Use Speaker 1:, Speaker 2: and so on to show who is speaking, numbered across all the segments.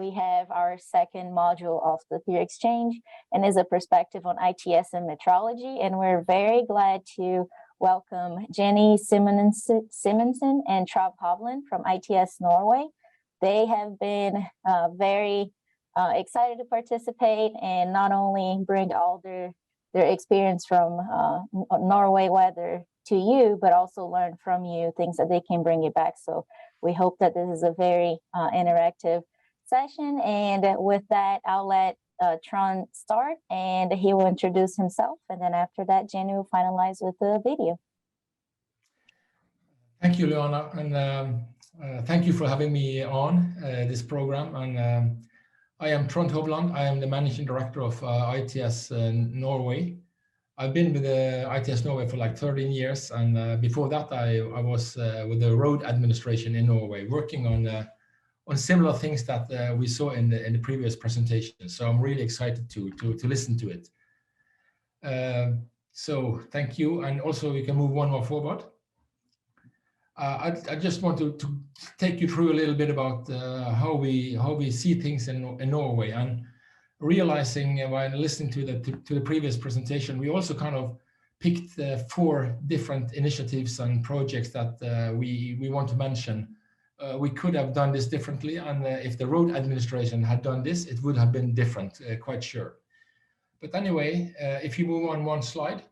Speaker 1: we have our second module of the Peer Exchange, and is a perspective on ITS and metrology. And we're very glad to welcome Jenny Simonsen and Trav Hovland from ITS Norway. They have been very excited to participate and not only bring all their experience from Norway weather to you, but also learn from you things that they can bring you back. So we hope that this is a very interactive session. And with that, I'll let Tron start, and he will introduce himself. And then after that, Jenny will finalize with the video.
Speaker 2: Thank you, Leona, and thank you for having me on this program. And I am Trond Hovland. I am the Managing Director of ITS Norway. I've been with ITS Norway for like 13 years, and before that I was with the road administration in Norway, working on similar things that we saw in the previous presentation. So I'm really excited to listen to it. So thank you, and also we can move one more forward. I just want to take you through a little bit about how we see things in Norway, and realizing while listening to the previous presentation, we also kind of picked 4 different initiatives and projects that we want to mention. We could have done this differently, and if the road administration had done this, it would have been different, quite sure. But anyway, if you move on one slide.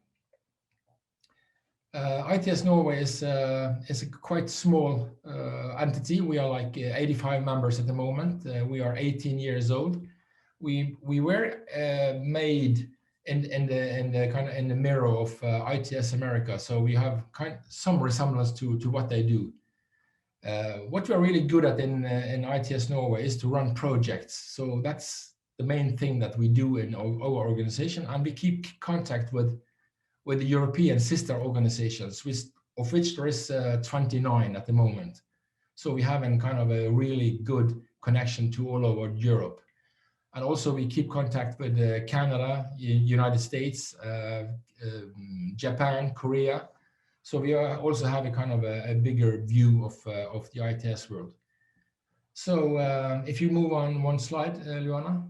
Speaker 2: ITS Norway is a quite small entity. We are like 85 members at the moment. We are 18 years old. We were made in the mirror of ITS America, so we have some resemblance to what they do. What we are really good at in ITS Norway is to run projects. So that's the main thing that we do in our organization, and we keep contact with the European sister organizations, of which there is 29 at the moment. So we have a really good connection to all over Europe. And also we keep contact with Canada, United States, Japan, Korea. So we also have a bigger view of the ITS world. So if you move on one slide, Luana.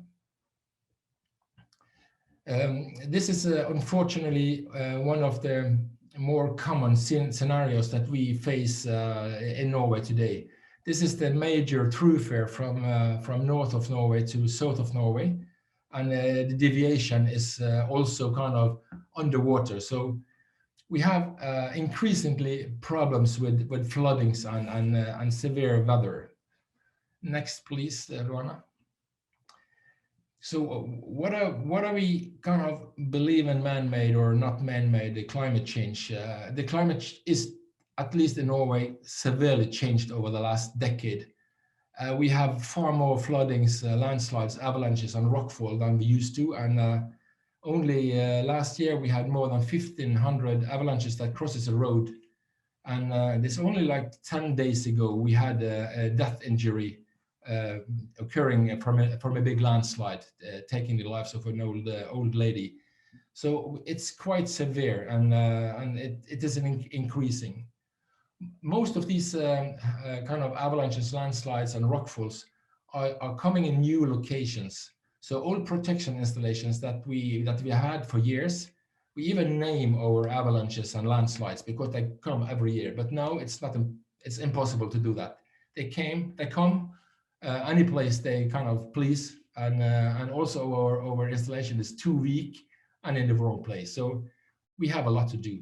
Speaker 2: This is unfortunately one of the more common scenarios that we face in Norway today. This is the major thoroughfare from north of Norway to south of Norway, and the deviation is also underwater. So we have increasingly problems with floodings and severe weather. Next, please, Luana. So what are we believe in man-made or not man-made, the climate change? The climate is, at least in Norway, severely changed over the last decade. We have far more floodings, landslides, avalanches, and rockfall than we used to. And only last year we had more than 1,500 avalanches that crosses a road. And this only like 10 days ago we had a death injury occurring from a big landslide, taking the lives of an old lady. So it's quite severe, and it is increasing. Most of these avalanches, landslides, and rockfalls are coming in new locations. So old protection installations that we had for years, we even name our avalanches and landslides because they come every year. But now it's impossible to do that. They come any place they please, and also our installation is too weak and in the wrong place. So we have a lot to do.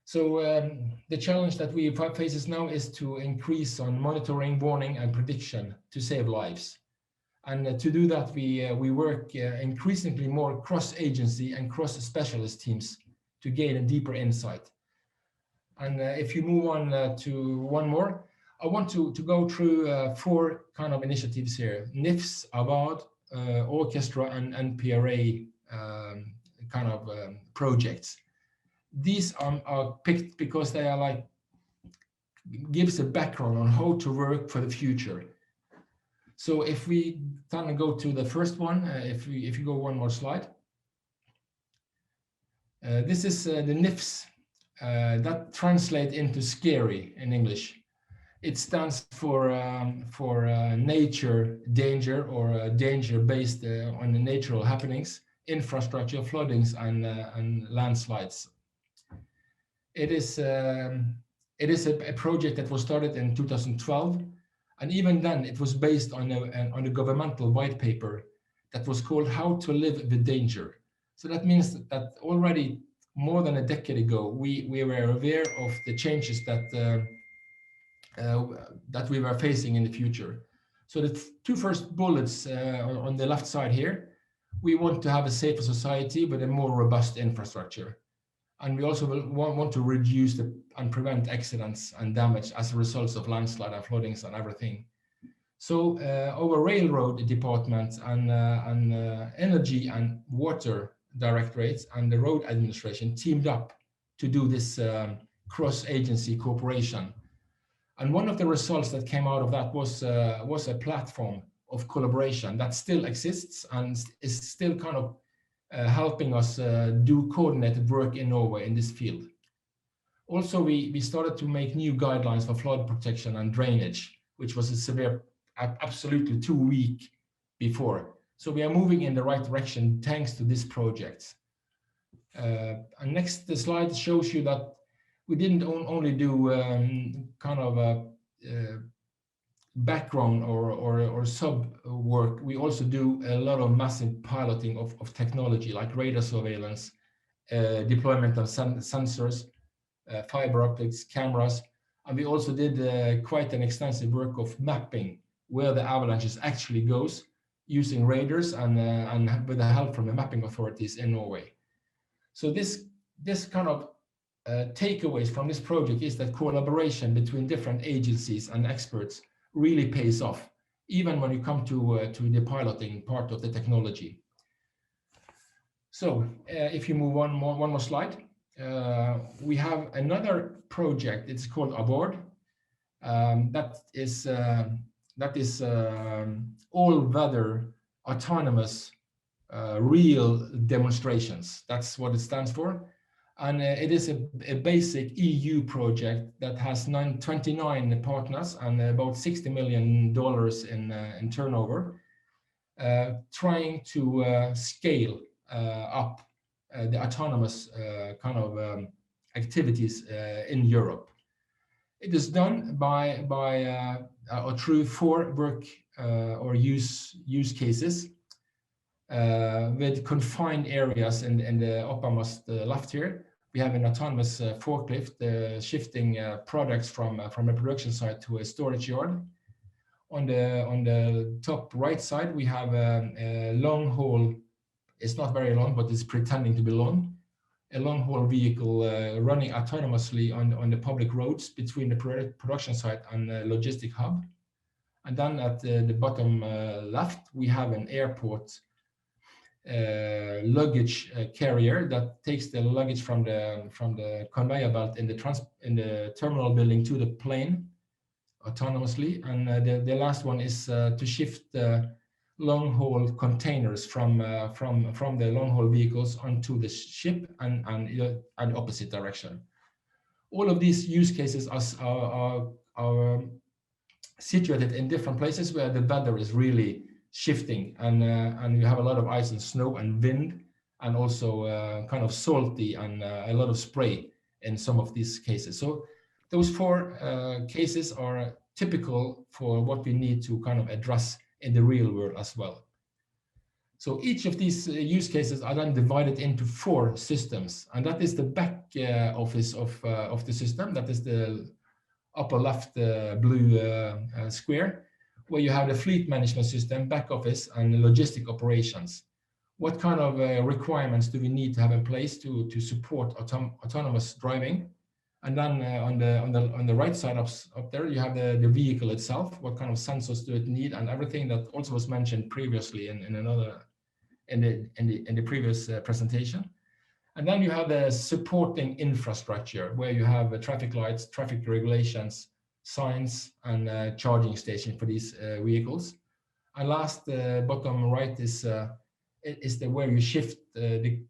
Speaker 2: So the challenge that we faces now is to increase on monitoring, warning, and prediction to save lives. And to do that, we work increasingly more cross-agency and cross-specialist teams to gain a deeper insight. And if you move on to one more, I want to go through 4 initiatives here: NIFS, AVAD, Orchestra, and NPRA projects. These are picked because they are gives a background on how to work for the future. So if we go to the first one, if you go one more slide, this is the NIFS that translate into scary in English. It stands for nature danger, or danger based on the natural happenings, infrastructure, floodings, and landslides. It is a project that was started in 2012, and even then it was based on a governmental white paper that was called "How to Live with Danger." So that means that already more than a decade ago, we were aware of the changes that we were facing in the future. So the two first bullets on the left side here, we want to have a safer society with a more robust infrastructure. And we also want to reduce and prevent accidents and damage as a result of landslide and floodings and everything. So our railroad department and energy and water directorates and the road administration teamed up to do this cross-agency cooperation. And one of the results that came out of that was a platform of collaboration that still exists and is still kind of helping us do coordinated work in Norway in this field. Also, we started to make new guidelines for flood protection and drainage, which was a severe, absolutely too weak before. So we are moving in the right direction thanks to this project. And next, the slide shows you that we didn't only do kind of a background or sub work. We also do a lot of massive piloting of technology like radar surveillance, deployment of sensors, fiber optics, cameras, and we also did quite an extensive work of mapping where the avalanches actually goes using radars and with the help from the mapping authorities in Norway. So this kind of takeaways from this project is that collaboration between different agencies and experts really pays off, even when you come to the piloting part of the technology. So if you move on one more slide, we have another project. It's called Aboard. That is all-weather autonomous real demonstrations. That's what it stands for. And it is a basic EU project that has 29 partners and about $60 million in turnover, trying to scale up the autonomous kind of activities in Europe. It is done by or through 4 work or use cases with confined areas in the uppermost left here. We have an autonomous forklift shifting products from a production site to a storage yard. On the top right side, we have a long haul. It's not very long, but it's pretending to be long. A long haul vehicle running autonomously on the public roads between the production site and the logistic hub. And then at the bottom left, we have an airport luggage carrier that takes the luggage from the conveyor belt in the terminal building to the plane autonomously. And the last one is to shift long haul containers from the long haul vehicles onto the ship and opposite direction. All of these use cases are situated in different places where the weather is really shifting and you have a lot of ice and snow and wind, and also kind of salty and a lot of spray in some of these cases. So those 4 cases are typical for what we need to kind of address in the real world as well. So each of these use cases are then divided into 4 systems, and that is the back office of the system. That is the upper left blue square, where you have the fleet management system, back office, and logistic operations. What kind of requirements do we need to have in place to support autonomous driving? And then on the right side up there, you have the vehicle itself. What kind of sensors do it need, and everything that also was mentioned previously in the previous presentation. And then you have the supporting infrastructure, where you have traffic lights, traffic regulations, signs, and charging station for these vehicles. And last, bottom right is where you shift the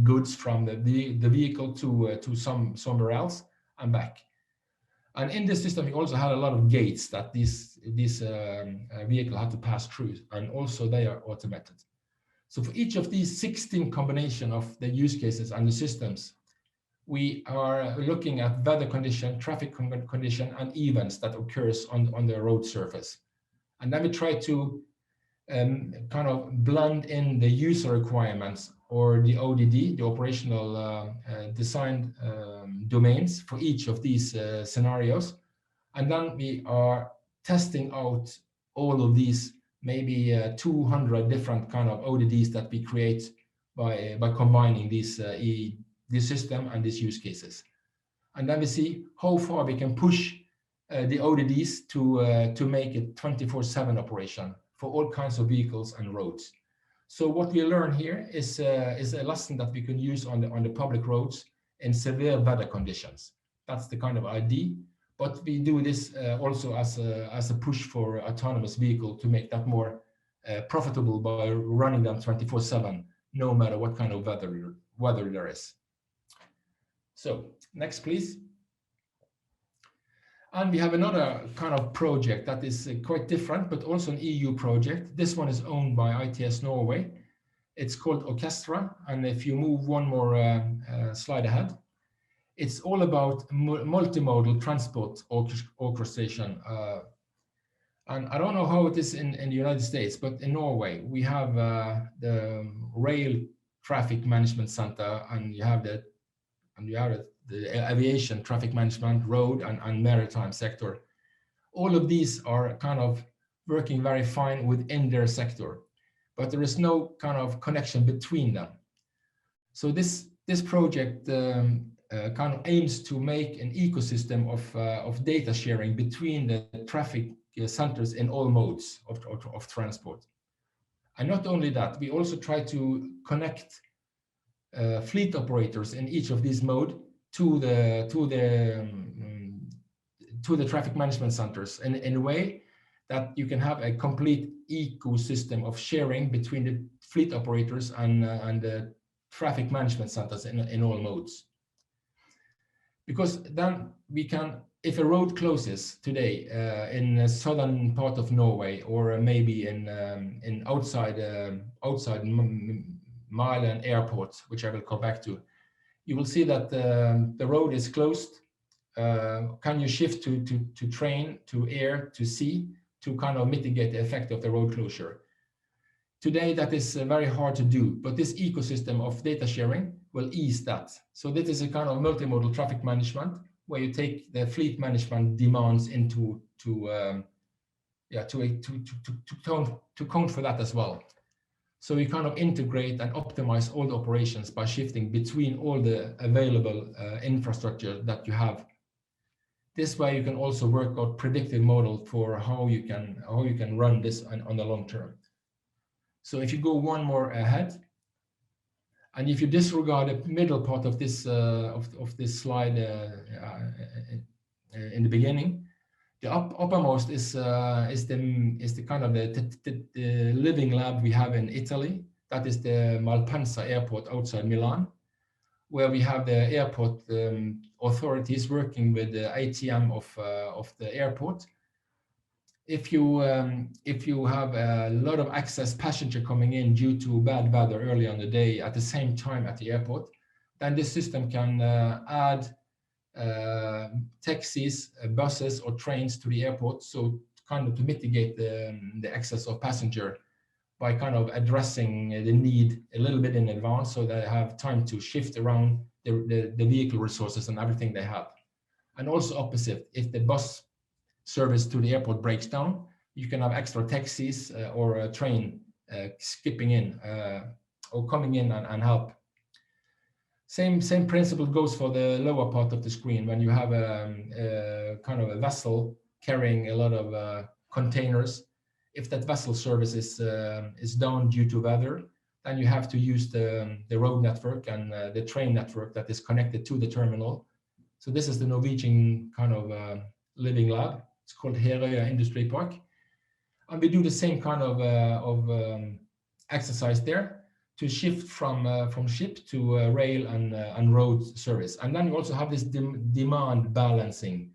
Speaker 2: goods from the vehicle to somewhere else and back. And in this system, we also had a lot of gates that this vehicle had to pass through, and also they are automated. So for each of these 16 combination of the use cases and the systems, we are looking at weather condition, traffic condition, and events that occurs on the road surface. And then we try to kind of blend in the user requirements, or the ODD, the operational design domains for each of these scenarios. And then we are testing out all of these, maybe 200 different kind of ODDs that we create by combining this system and these use cases. And then we see how far we can push the ODDs to make it 24/7 operation for all kinds of vehicles and roads. So what we learn here is a lesson that we can use on the public roads in severe weather conditions. That's the kind of idea. But we do this also as a push for autonomous vehicle to make that more profitable by running them 24/7, no matter what kind of weather there is. So next, please. And we have another kind of project that is quite different, but also an EU project. This one is owned by ITS Norway. It's called Orchestra. And if you move one more slide ahead, it's all about multimodal transport orchestration. And I don't know how it is in the United States, but in Norway, we have the rail traffic management center, and you have the aviation traffic management, road and maritime sector. All of these are kind of working very fine within their sector, but there is no kind of connection between them. So this project kind of aims to make an ecosystem of data sharing between the traffic centers in all modes of transport. And not only that, we also try to connect fleet operators in each of these modes to the traffic management centers in a way that you can have a complete ecosystem of sharing between the fleet operators and the traffic management centers in all modes. Because then we can, if a road closes today in the southern part of Norway, or maybe in outside Mæland Airport, which I will come back to, you will see that the road is closed. Can you shift to train, to air, to sea, to kind of mitigate the effect of the road closure? Today, that is very hard to do, but this ecosystem of data sharing will ease that. So this is a kind of multimodal traffic management where you take the fleet management demands into to count for that as well. So you kind of integrate and optimize all the operations by shifting between all the available infrastructure that you have. This way, you can also work out predictive model for how you can run this on the long term. So if you go one more ahead, and if you disregard the middle part of this slide in the beginning, the uppermost is the kind of the living lab we have in Italy. That is the Malpensa airport outside Milan, where we have the airport authorities working with the ATM of the airport. If you have a lot of excess passenger coming in due to bad weather early on the day at the same time at the airport, then this system can add taxis, buses, or trains to the airport, so kind of to mitigate the excess of passenger by kind of addressing the need a little bit in advance, so they have time to shift around the vehicle resources and everything they have. And also opposite, if the bus service to the airport breaks down, you can have extra taxis or a train skipping in or coming in and help. Same principle goes for the lower part of the screen. When you have a kind of a vessel carrying a lot of containers, if that vessel service is down due to weather, then you have to use the road network and the train network that is connected to the terminal. So this is the Norwegian kind of living lab. It's called Herøya Industry Park, and we do the same kind of exercise there to shift from ship to rail and road service. And then you also have this demand balancing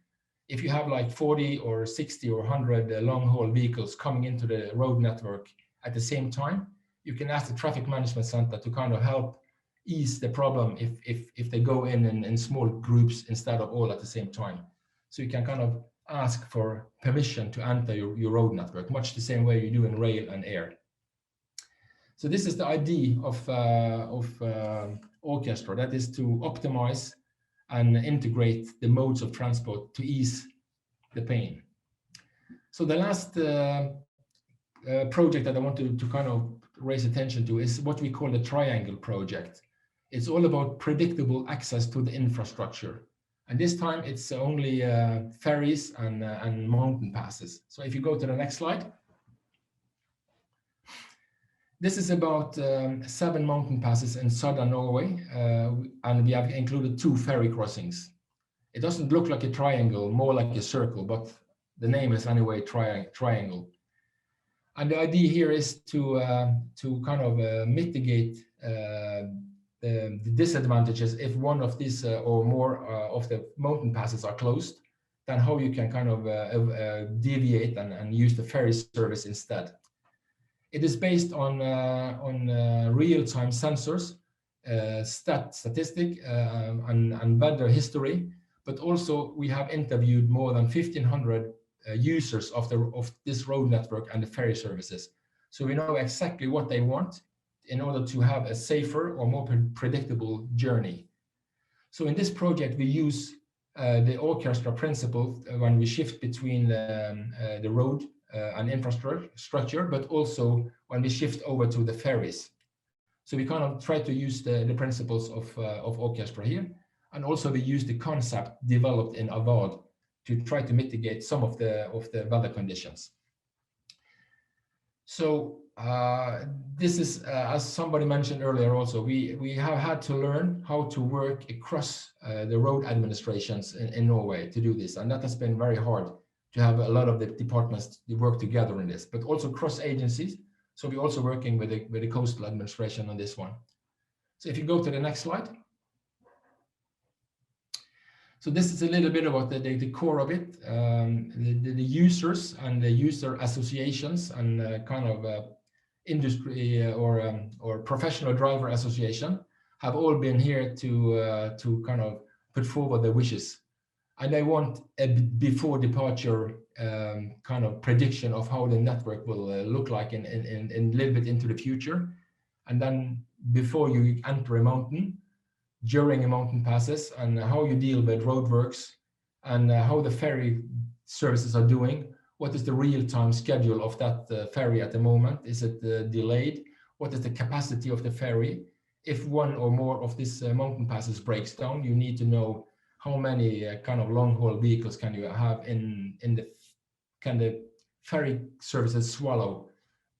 Speaker 2: if you have like 40 or 60 or 100 long-haul vehicles coming into the road network at the same time, you can ask the traffic management center to kind of help ease the problem if they go in small groups instead of all at the same time. So you can kind of ask for permission to enter your road network, much the same way you do in rail and air. So this is the idea of Orchestra, that is to optimize and integrate the modes of transport to ease the pain. So the last project that I want to kind of raise attention to is what we call the Triangle Project. It's all about predictable access to the infrastructure. And this time it's only ferries and mountain passes. So if you go to the next slide. This is about 7 mountain passes in southern Norway, and we have included 2 ferry crossings. It doesn't look like a triangle, more like a circle, but the name is anyway triangle. And the idea here is to kind of mitigate the disadvantages if one of these or more of the mountain passes are closed, then how you can kind of deviate and use the ferry service instead. It is based on real-time sensors, statistic and weather history, but also we have interviewed more than 1,500 users of this road network and the ferry services. So we know exactly what they want in order to have a safer or more predictable journey. So in this project, we use the Orchestra principle when we shift between the road and infrastructure, but also when we shift over to the ferries. So we kind of try to use the principles of Orchestra here, and also we use the concept developed in Avad to try to mitigate some of the weather conditions. So this is, as somebody mentioned earlier also, we have had to learn how to work across the road administrations in Norway to do this, and that has been very hard to have a lot of the departments to work together in this, but also cross agencies. So we're also working with the coastal administration on this one. So if you go to the next slide. So this is a little bit about the core of it. The users and the user associations and kind of industry or professional driver association have all been here to kind of put forward their wishes. And they want a before departure kind of prediction of how the network will look like in a little bit into the future. And then before you enter a mountain, during a mountain passes, and how you deal with roadworks, and how the ferry services are doing. What is the real-time schedule of that ferry at the moment? Is it delayed? What is the capacity of the ferry? If one or more of these mountain passes breaks down, you need to know how many kind of long-haul vehicles can you have can the ferry services swallow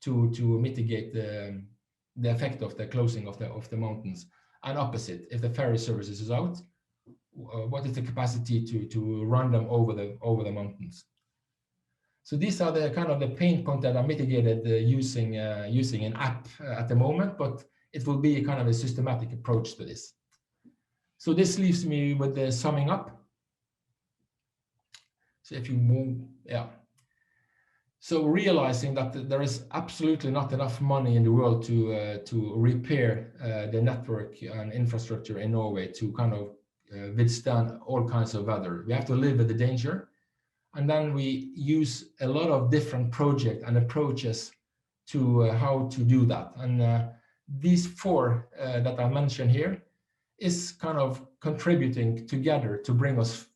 Speaker 2: to mitigate the effect of the closing of the mountains. And opposite, if the ferry services is out, what is the capacity to run them over the mountains? So these are the kind of the pain points that are mitigated using an app at the moment, but it will be a kind of a systematic approach to this. So this leaves me with the summing up. So if you move, yeah. So realizing that there is absolutely not enough money in the world to repair the network and infrastructure in Norway to kind of withstand all kinds of weather. We have to live with the danger. And then we use a lot of different projects and approaches to how to do that. And these 4 that I mentioned here is kind of contributing together to bring us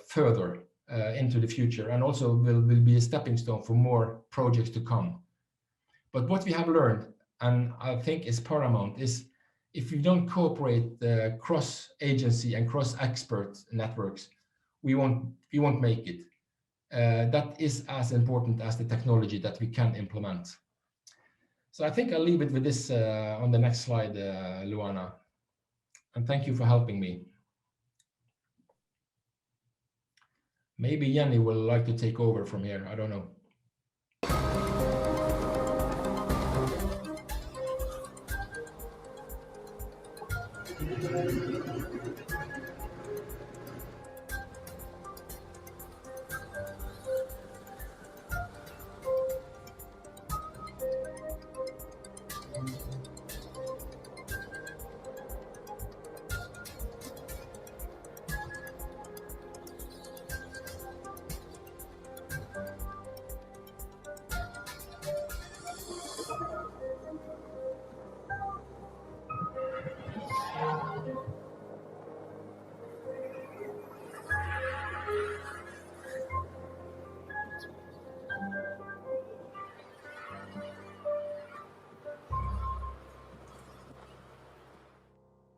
Speaker 2: further into the future, and also will be a stepping stone for more projects to come. But what we have learned, and I think is paramount, is if you don't cooperate the cross-agency and cross-expert networks, we won't make it. That is as important as the technology that we can implement. So I think I'll leave it with this on the next slide, Luana. And thank you for helping me. Maybe Jenny will like to take over from here. I don't know.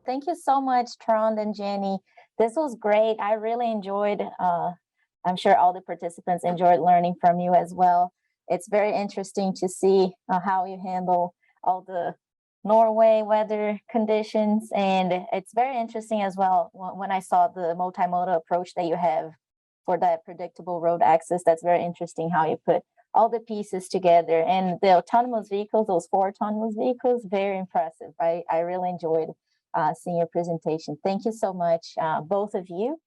Speaker 1: Thank you so much, Trond and Jenny. This was great. I really enjoyed, I'm sure all the participants enjoyed learning from you as well. It's very interesting to see how you handle all the Norway weather conditions. And it's very interesting as well when I saw the multimodal approach that you have for that predictable road access. That's very interesting how you put all the pieces together. And the autonomous vehicles, those 4 autonomous vehicles, very impressive. I really enjoyed seeing your presentation. Thank you so much, both of you.